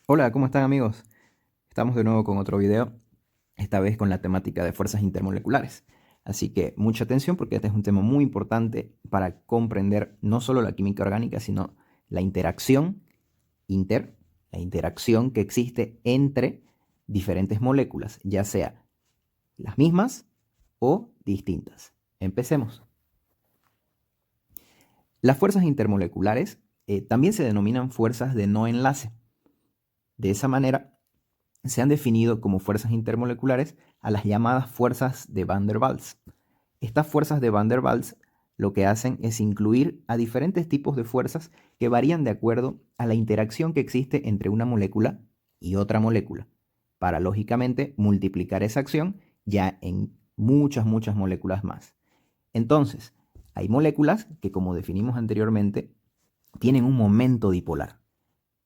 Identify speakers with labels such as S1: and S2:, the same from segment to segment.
S1: Hola, ¿cómo están amigos? Estamos de nuevo con otro video, esta vez con la temática de fuerzas intermoleculares. Así que mucha atención porque este es un tema muy importante para comprender no solo la química orgánica, sino la interacción inter, la interacción que existe entre diferentes moléculas, ya sea las mismas o distintas. Empecemos. Las fuerzas intermoleculares también se denominan fuerzas de no enlace. De esa manera, se han definido como fuerzas intermoleculares a las llamadas fuerzas de Van der Waals. Estas fuerzas de Van der Waals lo que hacen es incluir a diferentes tipos de fuerzas que varían de acuerdo a la interacción que existe entre una molécula y otra molécula, para lógicamente multiplicar esa acción ya en muchas moléculas más. Entonces, hay moléculas que, como definimos anteriormente, tienen un momento dipolar.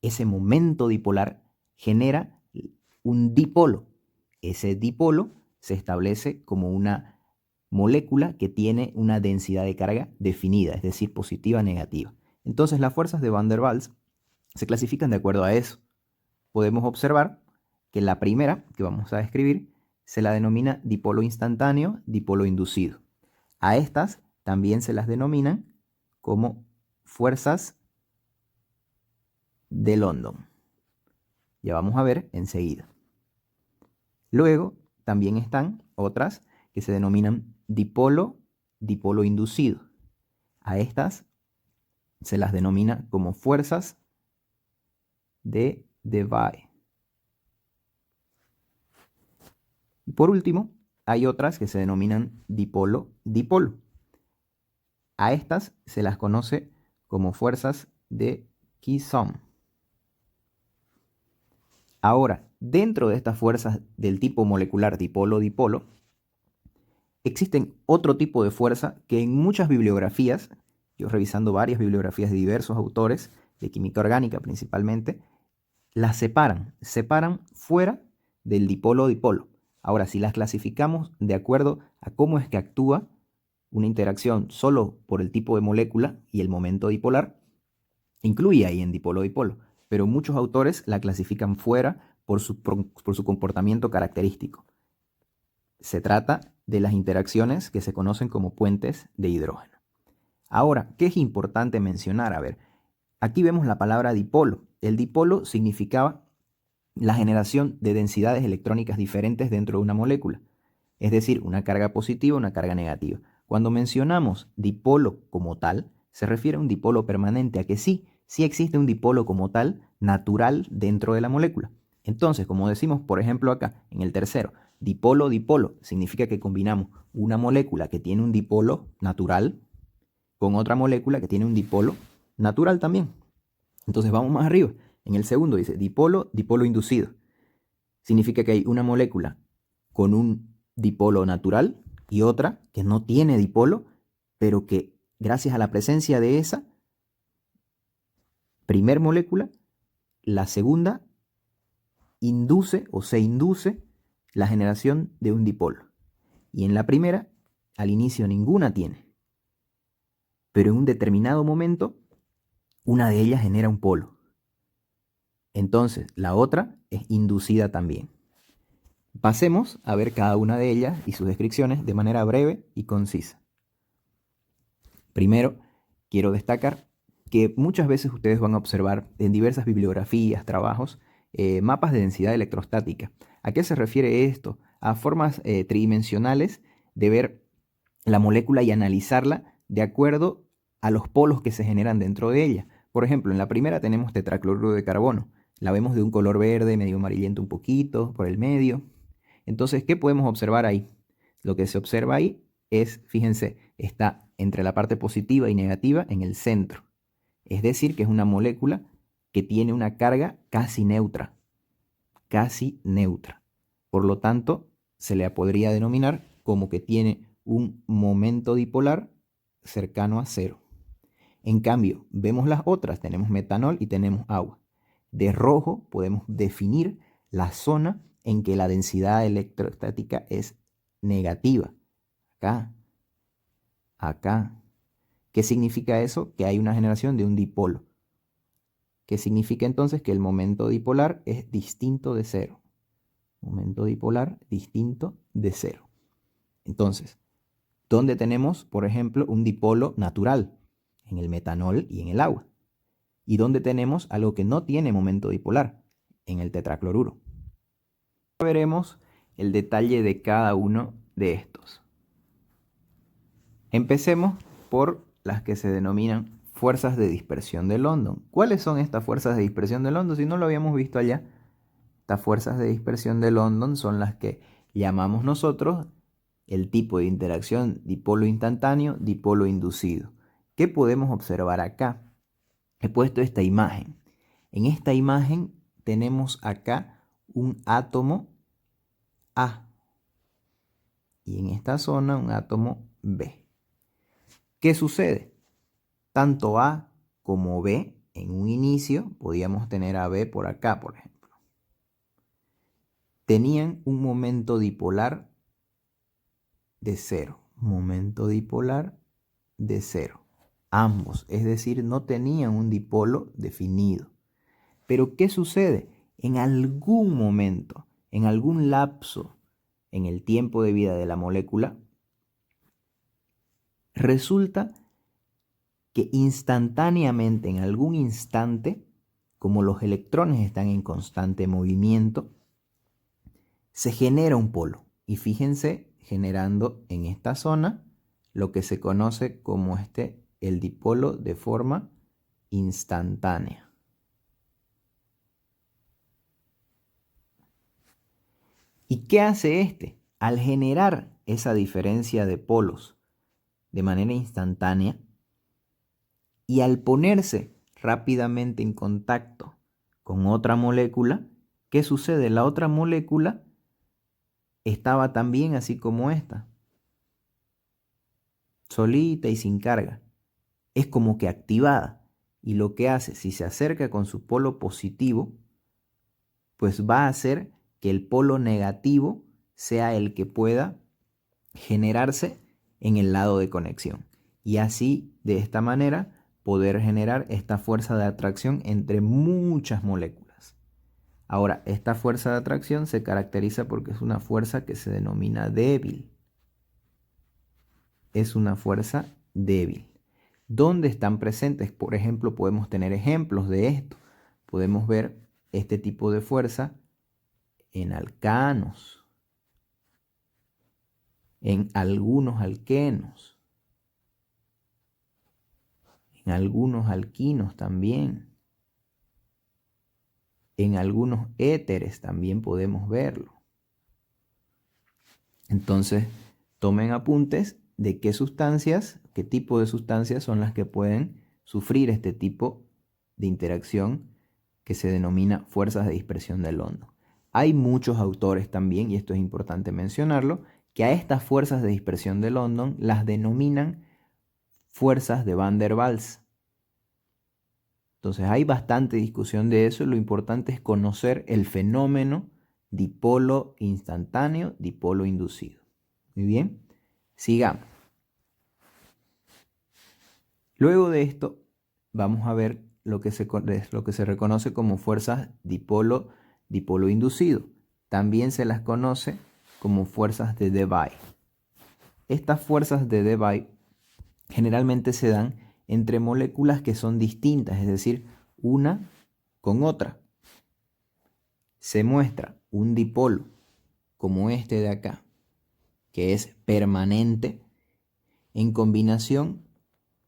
S1: Ese momento dipolar genera un dipolo. Ese dipolo se establece como una molécula que tiene una densidad de carga definida, es decir, positiva o negativa. Entonces las fuerzas de Van der Waals se clasifican de acuerdo a eso. Podemos observar que la primera que vamos a describir se la denomina dipolo instantáneo, dipolo inducido. A estas también se las denominan como fuerzas de London. Ya vamos a ver enseguida. Luego también están otras que se denominan dipolo, dipolo inducido. A estas se las denomina como fuerzas de Debye. Y por último, hay otras que se denominan dipolo, dipolo. A estas se las conoce como fuerzas de Keeson. Ahora, dentro de estas fuerzas del tipo molecular dipolo-dipolo, existen otro tipo de fuerza que en muchas bibliografías, yo revisando varias bibliografías de diversos autores, de química orgánica principalmente, las separan fuera del dipolo-dipolo. Ahora, si las clasificamos de acuerdo a cómo es que actúa una interacción solo por el tipo de molécula y el momento dipolar, incluye ahí en dipolo-dipolo, pero muchos autores la clasifican fuera por su comportamiento característico. Se trata de las interacciones que se conocen como puentes de hidrógeno. Ahora, ¿qué es importante mencionar? A ver, aquí vemos la palabra dipolo. El dipolo significaba la generación de densidades electrónicas diferentes dentro de una molécula, es decir, una carga positiva, una carga negativa. Cuando mencionamos dipolo como tal, se refiere a un dipolo permanente, a que sí existe un dipolo como tal natural dentro de la molécula. Entonces, como decimos, por ejemplo, acá en el tercero, dipolo-dipolo, significa que combinamos una molécula que tiene un dipolo natural con otra molécula que tiene un dipolo natural también. Entonces vamos más arriba. En el segundo dice dipolo, dipolo inducido. Significa que hay una molécula con un dipolo natural y otra que no tiene dipolo, pero que gracias a la presencia de esa primer molécula, la segunda induce o se induce la generación de un dipolo. Y en la primera, al inicio ninguna tiene. Pero en un determinado momento, una de ellas genera un polo. Entonces, la otra es inducida también. Pasemos a ver cada una de ellas y sus descripciones de manera breve y concisa. Primero, quiero destacar que muchas veces ustedes van a observar en diversas bibliografías, trabajos, mapas de densidad electrostática. ¿A qué se refiere esto? A formas tridimensionales de ver la molécula y analizarla de acuerdo a los polos que se generan dentro de ella. Por ejemplo, en la primera tenemos tetracloruro de carbono. La vemos de un color verde, medio amarillento un poquito, por el medio. Entonces, ¿qué podemos observar ahí? Lo que se observa ahí es, fíjense, está entre la parte positiva y negativa en el centro. Es decir, que es una molécula que tiene una carga casi neutra. Casi neutra. Por lo tanto, se le podría denominar como que tiene un momento dipolar cercano a cero. En cambio, vemos las otras, tenemos metanol y tenemos agua. De rojo podemos definir la zona en que la densidad electrostática es negativa. Acá, acá. ¿Qué significa eso? Que hay una generación de un dipolo. que significa entonces que el momento dipolar es distinto de cero. Momento dipolar distinto de cero. Entonces, ¿dónde tenemos, por ejemplo, un dipolo natural? En el metanol y en el agua. ¿Y dónde tenemos algo que no tiene momento dipolar? En el tetracloruro. Veremos el detalle de cada uno de estos. Empecemos por las que se denominan fuerzas de dispersión de London. ¿Cuáles son estas fuerzas de dispersión de London? Si no lo habíamos visto allá, estas fuerzas de dispersión de London son las que llamamos nosotros el tipo de interacción dipolo instantáneo, dipolo inducido. ¿Qué podemos observar acá? He puesto esta imagen. En esta imagen tenemos acá un átomo A y en esta zona un átomo B. ¿Qué sucede? Tanto A como B en un inicio, podíamos tener a B por acá, por ejemplo, tenían un momento dipolar de cero. Momento dipolar de cero. Ambos, es decir, no tenían un dipolo definido. Pero ¿qué sucede? En algún momento, en algún lapso en el tiempo de vida de la molécula, resulta que instantáneamente, en algún instante, como los electrones están en constante movimiento, se genera un polo. Y fíjense, generando en esta zona lo que se conoce como el dipolo de forma instantánea. ¿Y qué hace este? Al generar esa diferencia de polos de manera instantánea y al ponerse rápidamente en contacto con otra molécula, ¿qué sucede? La otra molécula estaba también así como esta, solita y sin carga. Es como que activada. Y lo que hace, si se acerca con su polo positivo, pues va a hacer que el polo negativo sea el que pueda generarse en el lado de conexión. Y así, de esta manera, poder generar esta fuerza de atracción entre muchas moléculas. Ahora, esta fuerza de atracción se caracteriza porque es una fuerza que se denomina débil. Es una fuerza débil. ¿Dónde están presentes? Por ejemplo, podemos tener ejemplos de esto. Podemos ver este tipo de fuerza en alcanos, en algunos alquenos, en algunos alquinos también, en algunos éteres también podemos verlo. Entonces, tomen apuntes de qué sustancias, qué tipo de sustancias son las que pueden sufrir este tipo de interacción que se denomina fuerzas de dispersión de London. Hay muchos autores también, y esto es importante mencionarlo, que a estas fuerzas de dispersión de London las denominan fuerzas de Van der Waals. Entonces hay bastante discusión de eso, lo importante es conocer el fenómeno dipolo instantáneo, dipolo inducido. Muy bien, sigamos. Luego de esto vamos a ver lo que se reconoce como fuerzas dipolo inducido. También se las conoce como fuerzas de Debye. Estas fuerzas de Debye generalmente se dan entre moléculas que son distintas, es decir, una con otra. Se muestra un dipolo como este de acá, que es permanente, en combinación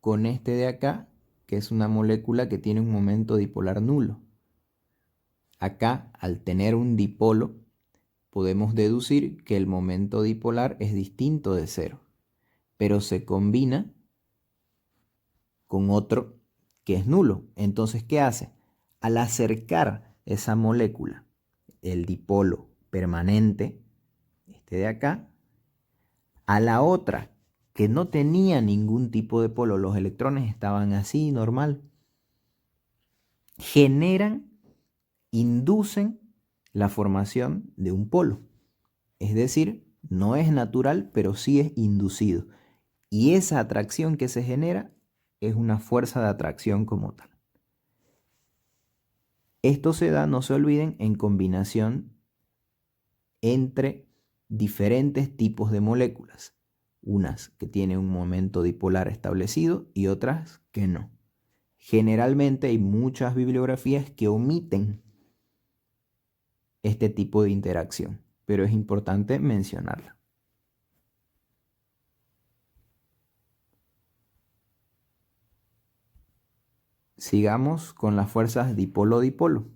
S1: con este de acá, que es una molécula que tiene un momento dipolar nulo. Acá, al tener un dipolo, podemos deducir que el momento dipolar es distinto de cero, pero se combina con otro que es nulo. Entonces, ¿qué hace? Al acercar esa molécula, el dipolo permanente, este de acá, a la otra que no tenía ningún tipo de polo, los electrones estaban así, normal, inducen la formación de un polo. Es decir, no es natural, pero sí es inducido. Y esa atracción que se genera es una fuerza de atracción como tal. Esto se da, no se olviden, en combinación entre diferentes tipos de moléculas, unas que tienen un momento dipolar establecido y otras que no. Generalmente hay muchas bibliografías que omiten este tipo de interacción, pero es importante mencionarla. Sigamos con las fuerzas dipolo-dipolo.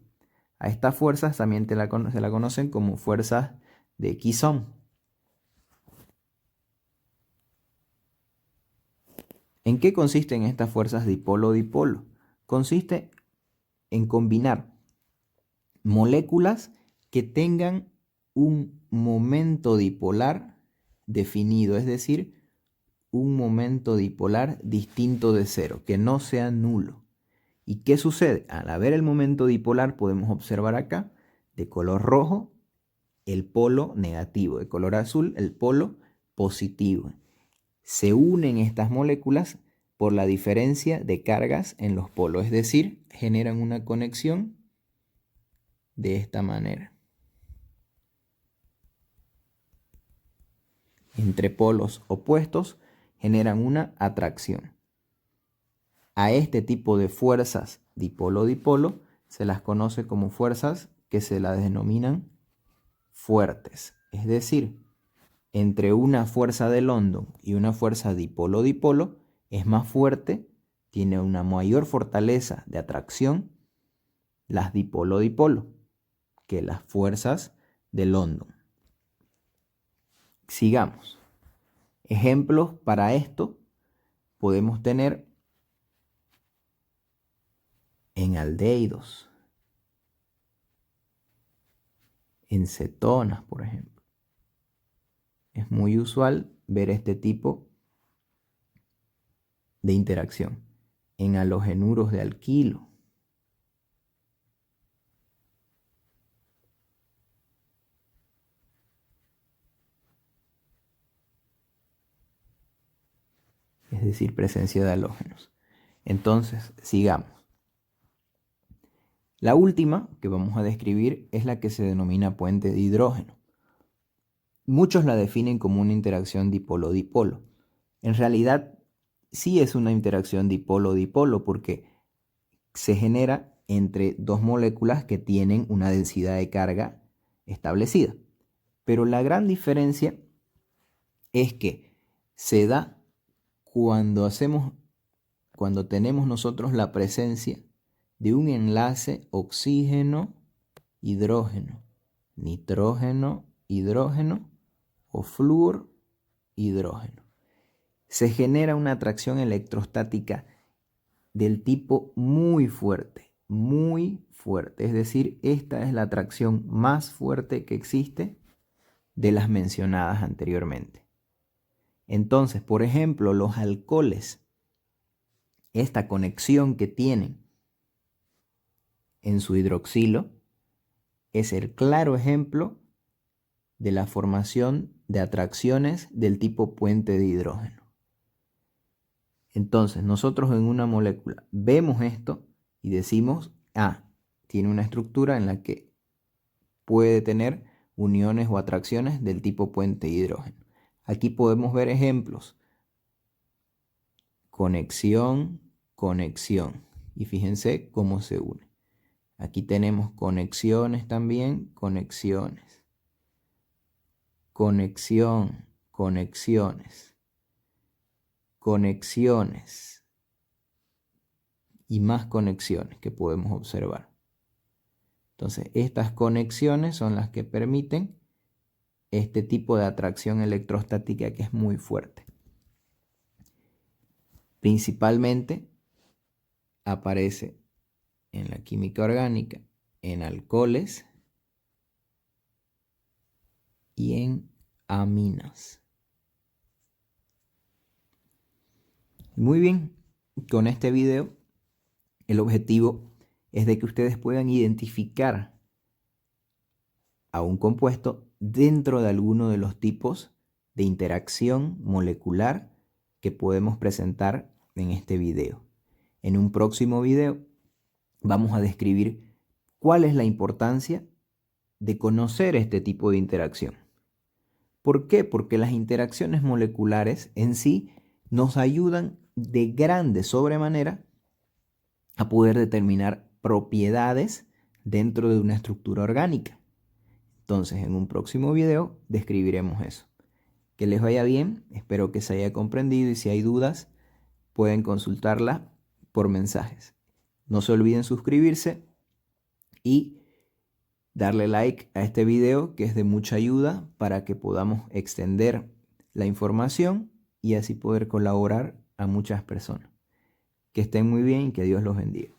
S1: A estas fuerzas también se la conocen como fuerzas de Kisson. ¿En qué consisten estas fuerzas dipolo-dipolo? Consiste en combinar moléculas que tengan un momento dipolar definido, es decir, un momento dipolar distinto de cero, que no sea nulo. ¿Y qué sucede? Al haber el momento dipolar podemos observar acá, de color rojo, el polo negativo, de color azul, el polo positivo. Se unen estas moléculas por la diferencia de cargas en los polos, es decir, generan una conexión de esta manera. Entre polos opuestos generan una atracción. A este tipo de fuerzas dipolo-dipolo se las conoce como fuerzas que se las denominan fuertes. Es decir, entre una fuerza de London y una fuerza dipolo-dipolo es más fuerte, tiene una mayor fortaleza de atracción las dipolo-dipolo que las fuerzas de London. Sigamos. Ejemplos para esto podemos tener en aldehídos, en cetonas, por ejemplo. Es muy usual ver este tipo de interacción. En halogenuros de alquilo. Es decir, presencia de halógenos. Entonces, sigamos. La última que vamos a describir es la que se denomina puente de hidrógeno. Muchos la definen como una interacción dipolo-dipolo. En realidad, sí es una interacción dipolo-dipolo porque se genera entre dos moléculas que tienen una densidad de carga establecida. Pero la gran diferencia es que se da cuando tenemos nosotros la presencia de un enlace oxígeno-hidrógeno, nitrógeno-hidrógeno o flúor-hidrógeno. Se genera una atracción electrostática del tipo muy fuerte, es decir, esta es la atracción más fuerte que existe de las mencionadas anteriormente. Entonces, por ejemplo, los alcoholes, esta conexión que tienen en su hidroxilo es el claro ejemplo de la formación de atracciones del tipo puente de hidrógeno. Entonces, nosotros en una molécula vemos esto y decimos, tiene una estructura en la que puede tener uniones o atracciones del tipo puente de hidrógeno. Aquí podemos ver ejemplos. Conexión, conexión. Y fíjense cómo se une. Aquí tenemos conexiones también, conexiones. Conexión, conexiones. Conexiones. Y más conexiones que podemos observar. Entonces, estas conexiones son las que permiten este tipo de atracción electrostática que es muy fuerte. Principalmente aparece en la química orgánica, en alcoholes y en aminas. Muy bien, con este video el objetivo es de que ustedes puedan identificar a un compuesto dentro de alguno de los tipos de interacción molecular que podemos presentar en este video. En un próximo video vamos a describir cuál es la importancia de conocer este tipo de interacción. ¿Por qué? Porque las interacciones moleculares en sí nos ayudan de grande sobremanera a poder determinar propiedades dentro de una estructura orgánica. Entonces, en un próximo video describiremos eso. Que les vaya bien, espero que se haya comprendido y si hay dudas pueden consultarla por mensajes. No se olviden suscribirse y darle like a este video que es de mucha ayuda para que podamos extender la información y así poder colaborar a muchas personas. Que estén muy bien y que Dios los bendiga.